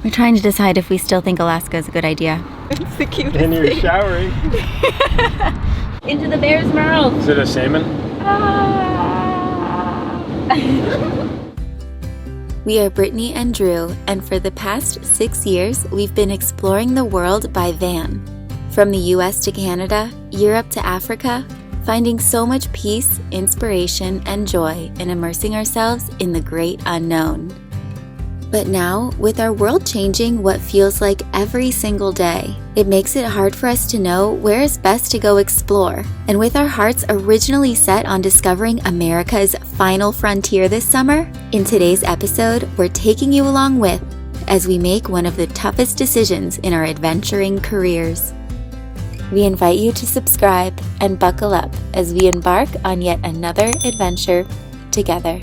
We're trying to decide if we still think Alaska is a good idea. It's the cutest And you're thing. showering. Into the bear's mouth. Is it a salmon? We are Brittany and Drew, and for the past 6 years, we've been exploring the world by van. From the US to Canada, Europe to Africa, finding so much peace, inspiration, and joy in immersing ourselves in the great unknown. But now, with our world changing what feels like every single day, it makes it hard for us to know where is best to go explore. And with our hearts originally set on discovering America's final frontier this summer, in today's episode, we're taking you along with as we make one of the toughest decisions in our adventuring careers. We invite you to subscribe and buckle up as we embark on yet another adventure together.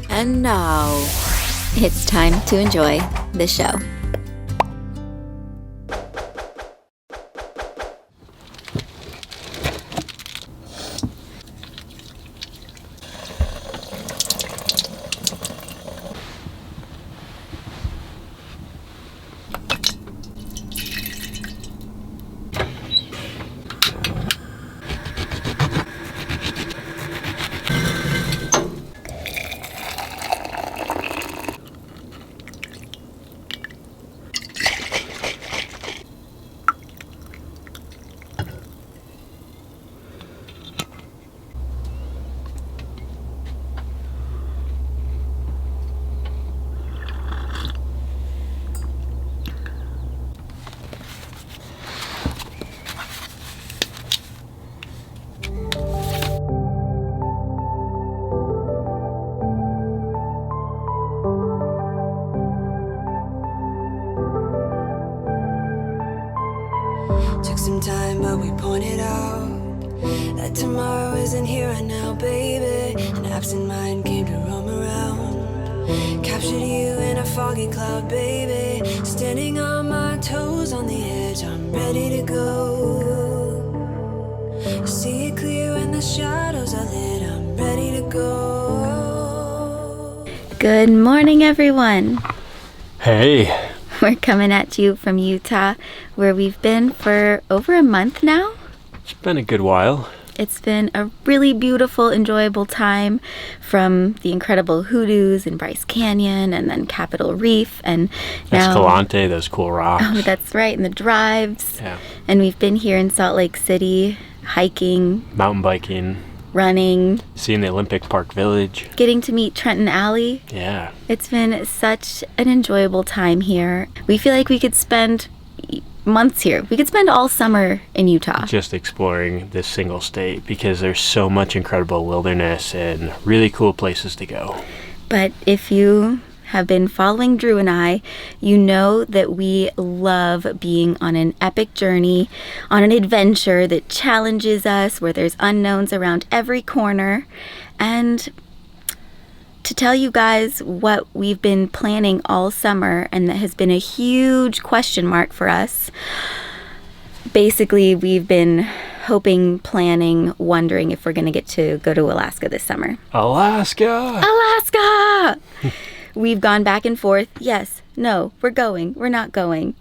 And now, it's time to enjoy the show. Took some time, but we pointed out that tomorrow isn't here right now, baby. An absent mind came to roam around, captured you in a foggy cloud, baby. Standing on my toes on the edge, I'm ready to go. I see it clear when the shadows are lit, I'm ready to go. Good morning, everyone. Hey. We're coming at you from Utah, where we've been for over a month now. It's been a good while. It's been a really beautiful, enjoyable time, from the incredible hoodoos in Bryce Canyon and then Capitol Reef and now Escalante, those cool rocks. Oh, that's right, and the drives. Yeah. And we've been here in Salt Lake City, hiking, Mountain biking, running, seeing the Olympic Park Village. getting to meet Trenton Alley. Yeah. It's been such an enjoyable time here. We feel like we could spend months here. We could spend all summer in Utah. Just exploring this single state because there's so much incredible wilderness and really cool places to go. But if you have been following Drew and I, you know that we love being on an epic journey, on an adventure that challenges us, where there's unknowns around every corner. And to tell you guys what we've been planning all summer, and that has been a huge question mark for us. Basically, we've been hoping, planning, wondering if we're going to get to go to Alaska this summer. Alaska! Alaska! We've gone back and forth. Yes, no, we're going, we're not going.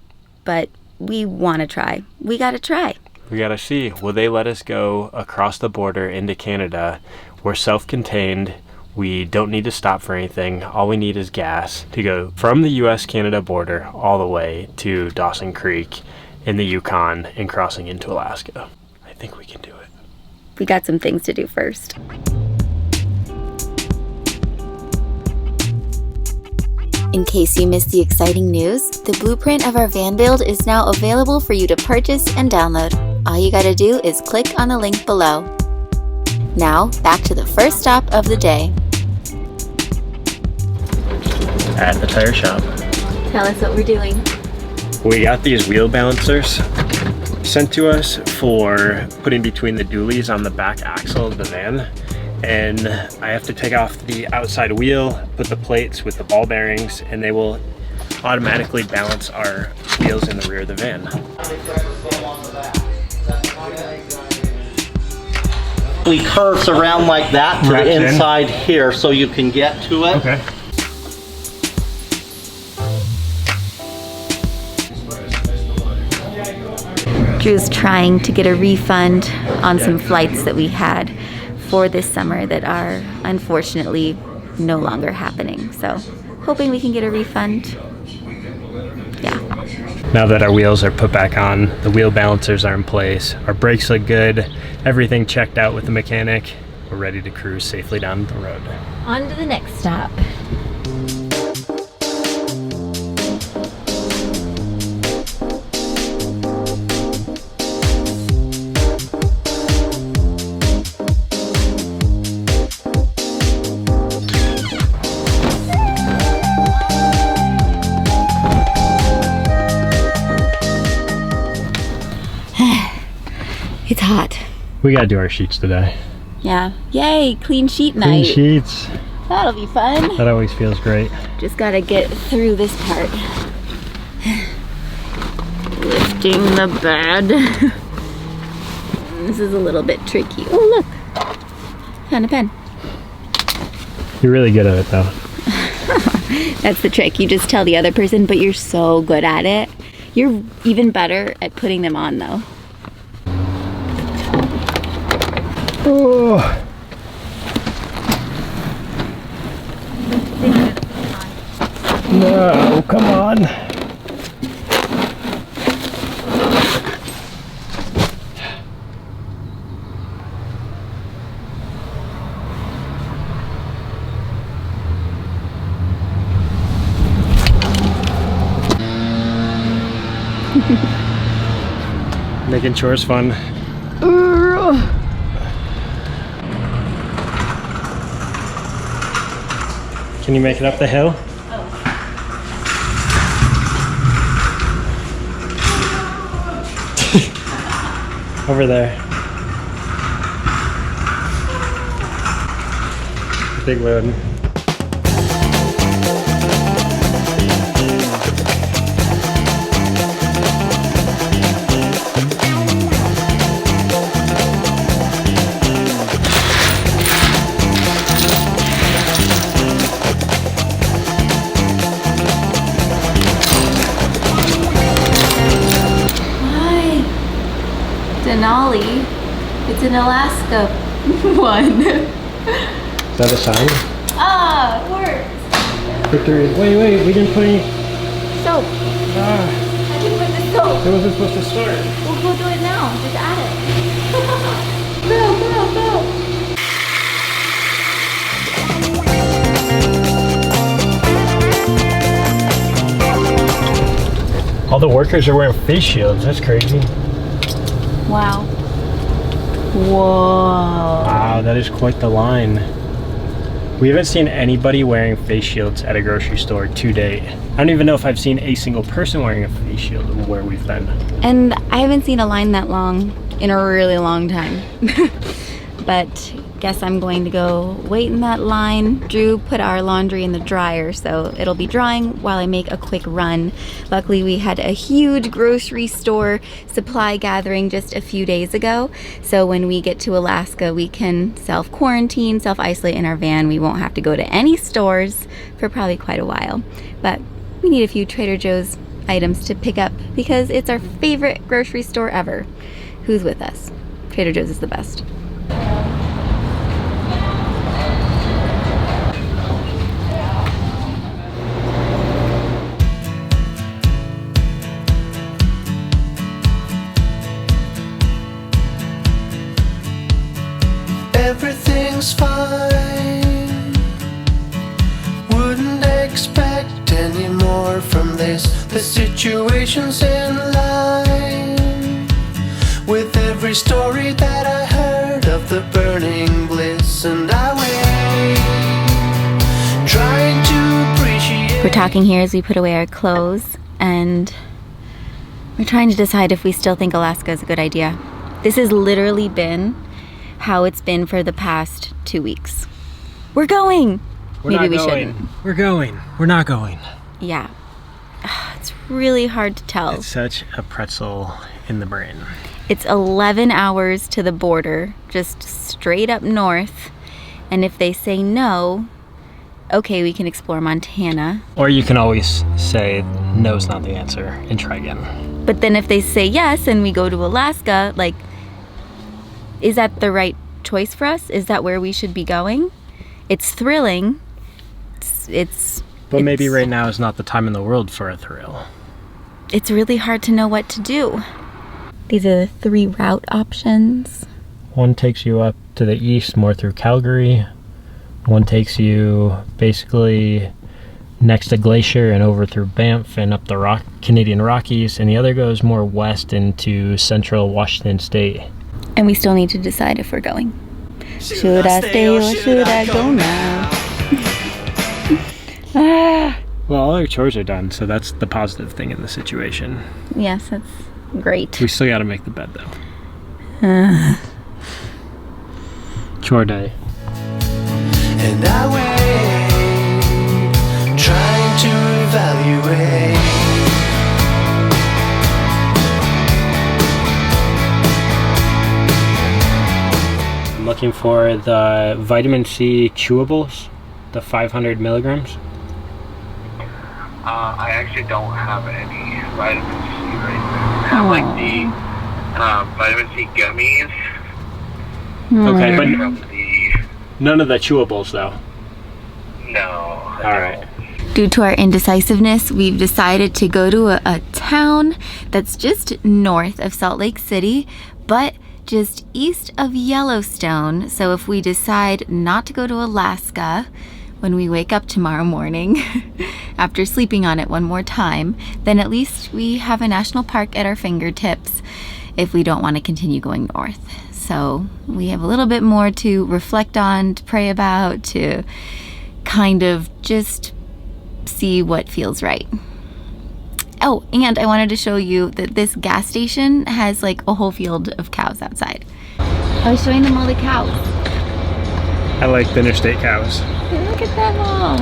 But we want to try. We got to try. We gotta see. Will they let us go across the border into Canada? We're self-contained. We don't need to stop for anything. All we need is gas to go from the US-Canada border all the way to Dawson Creek in the Yukon and crossing into Alaska. I think we can do it. We got some things to do first. In case you missed the exciting news, the blueprint of our van build is now available for you to purchase and download. All you gotta do is click on the link below. Now, back to the first stop of the day. At the tire shop. Tell us what we're doing. We got these wheel balancers sent to us for putting between the dualies on the back axle of the van. And I have to take off the outside wheel, put the plates with the ball bearings, and they will automatically balance our wheels in the rear of the van. It curves around like that to Wraps the in. inside here so you can get to it. Okay. Drew's trying to get a refund on some flights that we had for this summer that are unfortunately no longer happening. So hoping we can get a refund. Yeah. Now that our wheels are put back on, the wheel balancers are in place, our brakes look good, everything checked out with the mechanic, we're ready to cruise safely down the road. On to the next stop. It's hot. We gotta do our sheets today. Yeah. Yay, clean sheet Clean night. sheets. That'll be fun. That always feels great. Just gotta get through this part. Lifting the bed. This is a little bit tricky. Oh, look. Found a pen. You're really good at it though. That's the trick. You just tell the other person, but you're so good at it. You're even better at putting them on though. Oh. No, come on. Making chores fun. Can you make it up the hill? Over there. Big load. Denali. It's an Alaska one. Is that a sign? Ah, it works. Victory. Wait, we didn't put any. Soap. Ah, I didn't put the soap. it wasn't supposed to start. We'll go do it now. Just add it. Go. All the workers are wearing face shields. That's crazy. Wow. Whoa. Wow, that is quite the line. We haven't seen anybody wearing face shields at a grocery store to date. I don't even know if I've seen a single person wearing a face shield where we've been. And I haven't seen a line that long in a really long time. But guess I'm going to go wait in that line. Drew put our laundry in the dryer, so it'll be drying while I make a quick run. Luckily, we had a huge grocery store supply gathering just a few days ago. So when we get to Alaska, we can self-quarantine, self-isolate in our van. We won't have to go to any stores for probably quite a while. But we need a few Trader Joe's items to pick up because it's our favorite grocery store ever. Who's with us? Trader Joe's is the best. Everything's fine. Wouldn't expect any more from this. The situation's in line with every story that I heard of the burning bliss, and I wait, trying to appreciate. We're talking here as we put away our clothes, and we're trying to decide if we still think Alaska is a good idea. This has literally been how it's been for the past 2 weeks. We're going. Maybe we shouldn't. We're going. We're not going. Yeah. It's really hard to tell. It's such a pretzel in the brain. It's 11 hours to the border, just straight up north. And if they say no, okay, we can explore Montana. Or you can always say no's not the answer and try again. But then if they say yes and we go to Alaska, like, is that the right choice for us? Is that where we should be going? It's thrilling. But maybe right now is not the time in the world for a thrill. It's really hard to know what to do. These are the 3 route options. One takes you up to the east, more through Calgary. One takes you basically next to Glacier and over through Banff and up the Canadian Rockies. And the other goes more west into central Washington State. And we still need to decide if we're going. Should I stay or should I go now? Well, all our chores are done, so that's the positive thing in the situation. Yes, that's great. We still gotta make the bed, though. Chore day. And I wait, trying to evaluate. I'm looking for the vitamin C chewables, the 500 milligrams. I actually don't have any vitamin C right now. I have like the vitamin C gummies. Okay, but From the none of the chewables, though. no. All right. Due to our indecisiveness, we've decided to go to a town that's just north of Salt Lake City, but just east of Yellowstone. So if we decide not to go to Alaska when we wake up tomorrow morning, after sleeping on it one more time, then at least we have a national park at our fingertips if we don't want to continue going north. So we have a little bit more to reflect on, to pray about, to kind of just see what feels right. Oh, and I wanted to show you that this gas station has like a whole field of cows outside. I was showing them all the cows. I like the interstate cows. Look at them all.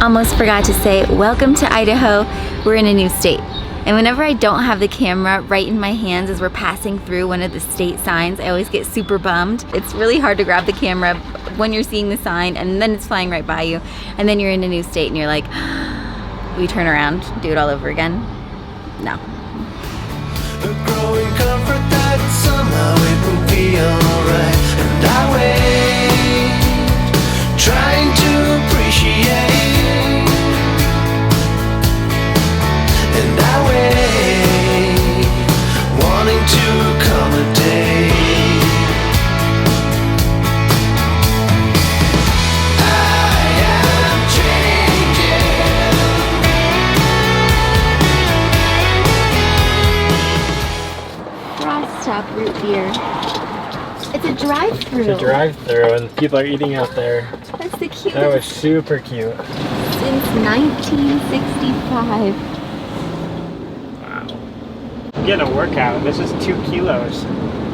Almost forgot to say, welcome to Idaho. We're in a new state. And whenever I don't have the camera right in my hands as we're passing through one of the state signs, I always get super bummed. It's really hard to grab the camera when you're seeing the sign and then it's flying right by you. And then you're in a new state and you're like, we turn around, do it all over again? No. A growing comfort that somehow it will be alright. And I wait, trying to appreciate. And I wait, wanting to accommodate. I am changing. Frost Stop root beer. It's a drive-through. It's a drive-through, and people are eating out there. That's the cutest. That was super cute. Since 1965. Wow. I'm getting a workout. This is 2 kilos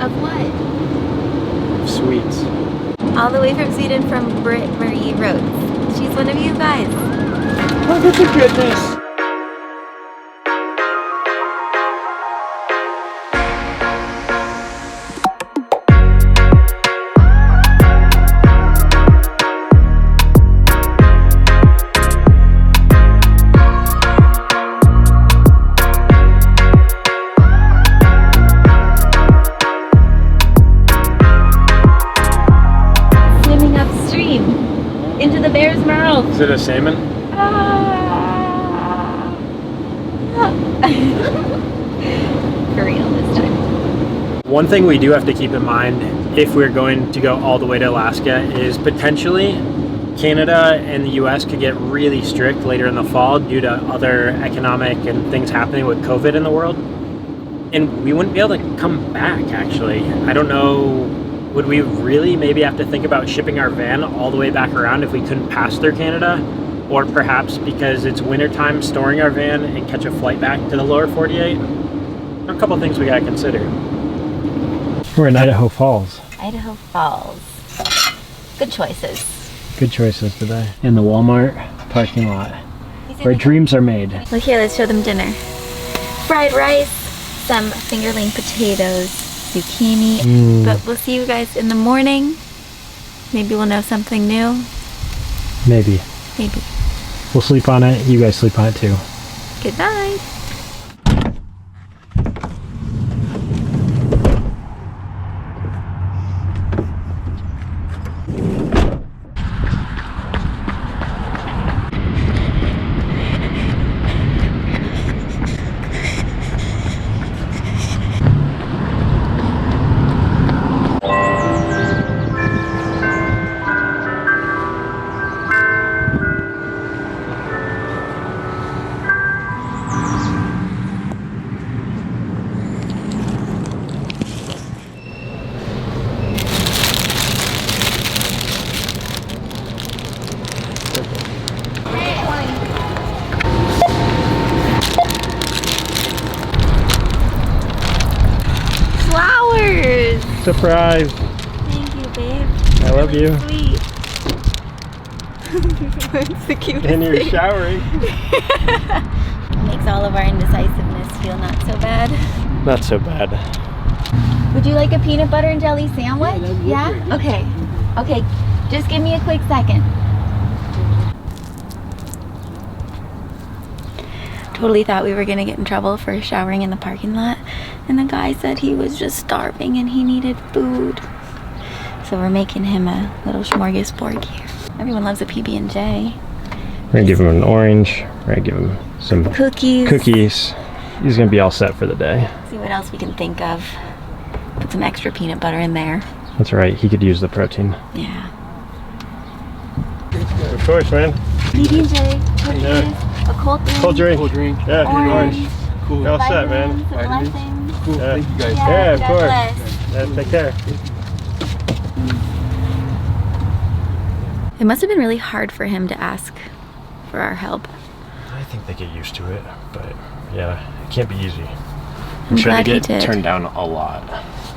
Of what? of sweets. All the way from Sweden, from Britt Marie Rhodes. She's one of you guys. Look at the goodness. Swimming upstream into the bear's mouth. Is it a salmon? For real this time. One thing we do have to keep in mind if we're going to go all the way to Alaska is potentially Canada and the US could get really strict later in the fall due to other economic and things happening with COVID in the world. And we wouldn't be able to come back, actually. I don't know, would we really maybe have to think about shipping our van all the way back around if we couldn't pass through Canada? Or perhaps because it's wintertime, storing our van and catch a flight back to the lower 48? There are a couple things we gotta consider. We're in Idaho Falls. Idaho Falls. Good choices. Good choices today. In the Walmart parking lot, where dreams are made. Look here, let's show them dinner. Fried rice, some fingerling potatoes, zucchini. But we'll see you guys in the morning. Maybe we'll know something new. Maybe. Maybe. We'll sleep on it. You guys sleep on it too. Good night. Flowers! Surprise! Thank you, babe. I love you. Sweet. It's the cutest And you're thing. showering. Makes all of our indecisiveness feel not so bad. Not so bad. Would you like a peanut butter and jelly sandwich? Yeah? Okay. Okay. Just give me a quick second. Totally thought we were gonna get in trouble for showering in the parking lot, and the guy said he was just starving and he needed food. So we're making him a little smorgasbord here. Everyone loves a PB&J. We're gonna give him an orange. We're gonna give him some Cookies. cookies. He's gonna be all set for the day. See what else we can think of. Put some extra peanut butter in there. That's right. He could use the protein. Yeah. Of course, man. PB&J, cookies, Yeah. a cold drink. Cold drink. Yeah, Orange. Cool. You're all set, man. Vitamins, blessings. Cool. Thank you guys. Yeah, of God course. bless. Yeah, take care. It must have been really hard for him to ask for our help. I think they get used to it, but yeah, it can't be easy. I'm sure they glad he get did. turned down a lot.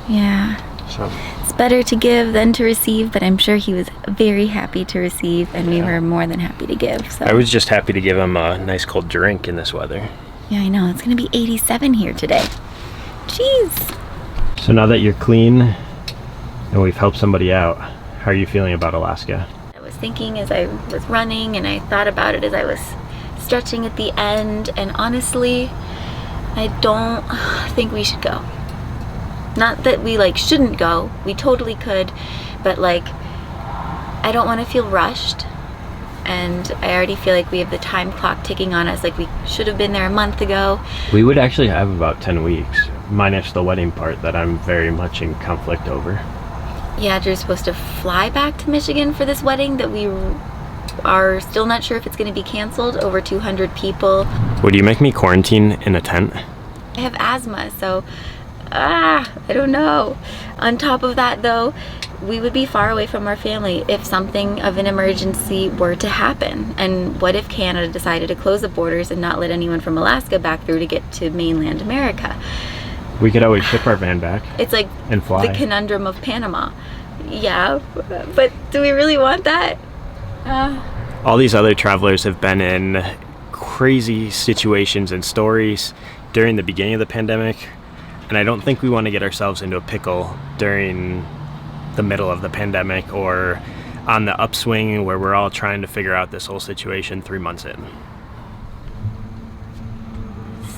Yeah. So It's better to give than to receive, but I'm sure he was very happy to receive, and we were more than happy to give. So I was just happy to give him a nice cold drink in this weather. yeah, I know. It's gonna be 87 here today. Jeez. So now that you're clean and we've helped somebody out, how are you feeling about Alaska? I was thinking as I was running, and I thought about it as I was stretching at the end, and honestly, I don't think we should go. Not that we like shouldn't go, we totally could, but like I don't want to feel rushed, and I already feel like we have the time clock ticking on us, like we should have been there a month ago. We would actually have about 10 weeks, minus the wedding part that I'm very much in conflict over. Yeah, Drew's supposed to fly back to Michigan for this wedding that we are still not sure if it's going to be canceled. Over 200 people. Would you make me quarantine in a tent? I have asthma, so I don't know. On top of that though, we would be far away from our family if something of an emergency were to happen. And what if Canada decided to close the borders and not let anyone from Alaska back through to get to mainland America? We could always ship our van back It's like and fly. the conundrum of Panama. Yeah, but do we really want that? All these other travelers have been in crazy situations and stories during the beginning of the pandemic, and I don't think we want to get ourselves into a pickle during the middle of the pandemic or on the upswing where we're all trying to figure out this whole situation 3 months in.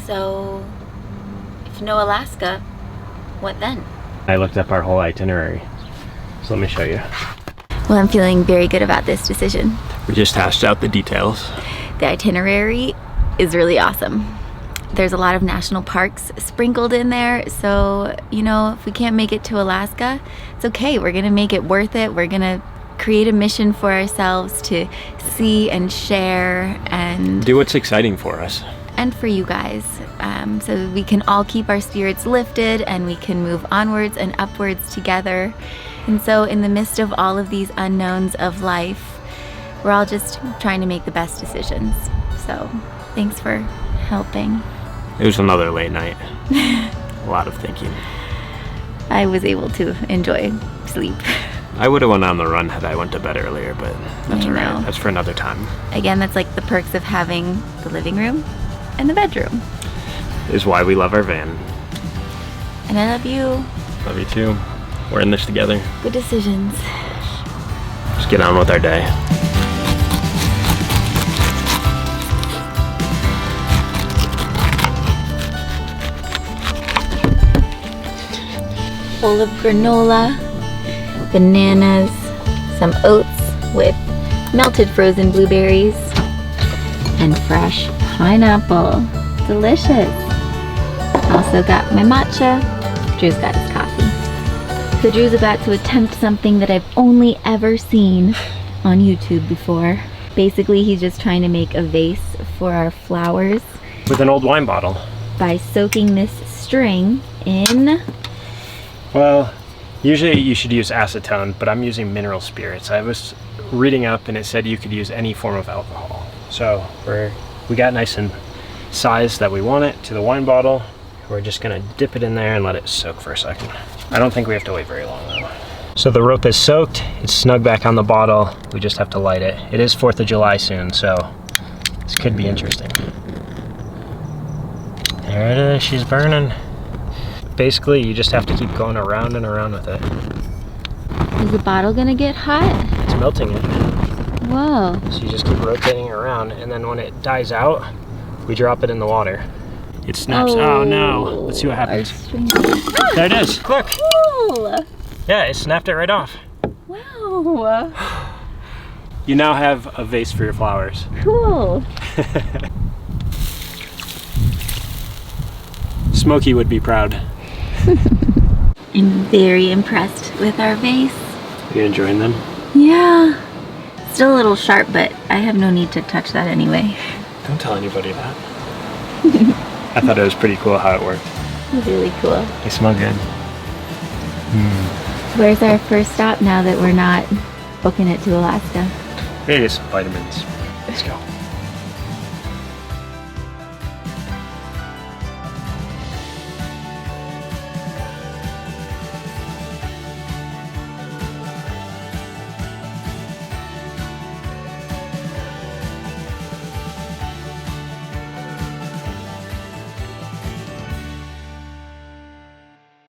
So, if no Alaska, what then? I looked up our whole itinerary, so let me show you. Well, I'm feeling very good about this decision. We just hashed out the details. The itinerary is really awesome. There's a lot of national parks sprinkled in there, so, you know, if we can't make it to Alaska, it's okay. We're gonna make it worth it. We're gonna create a mission for ourselves to see and share and Do what's exciting for us. and for you guys, so we can all keep our spirits lifted and we can move onwards and upwards together. And so in the midst of all of these unknowns of life, we're all just trying to make the best decisions. So thanks for helping. It was another late night. A lot of thinking. I was able to enjoy sleep. I would have went on the run had I went to bed earlier, but that's I all right. know. That's for another time. Again, that's like the perks of having the living room and the bedroom. Is why we love our van. And I love you. Love you too. We're in this together. Good decisions. Just get on with our day. Bowl of granola, bananas, some oats with melted frozen blueberries, and fresh pineapple. Delicious. Also got my matcha. Drew's got his coffee. So Drew's about to attempt something that I've only ever seen on YouTube before. Basically, he's just trying to make a vase for our flowers With an old wine bottle. by soaking this string in... Well, usually you should use acetone, but I'm using mineral spirits. I was reading up and it said you could use any form of alcohol. So we got nice and sized that we want it to the wine bottle. We're just gonna dip it in there and let it soak for a second. I don't think we have to wait very long though. So the rope is soaked, it's snug back on the bottle. We just have to light it. It is 4th of July soon, so this could be interesting. There it is, she's burning. Basically, you just have to keep going around and around with it. Is the bottle gonna get hot? It's melting it. Whoa. So you just keep rotating it around, and then when it dies out, we drop it in the water. It snaps. Oh no. Let's see what happens. There it is. Look. Cool. Yeah, it snapped it right off. Wow. You now have a vase for your flowers. Cool. Smokey would be proud. I'm very impressed with our vase. You enjoying them? Yeah. Still a little sharp, but I have no need to touch that anyway. Don't tell anybody that. I thought it was pretty cool how it worked. Really cool. They smell good. Where's our first stop now that we're not booking it to Alaska? Maybe some vitamins. Let's go.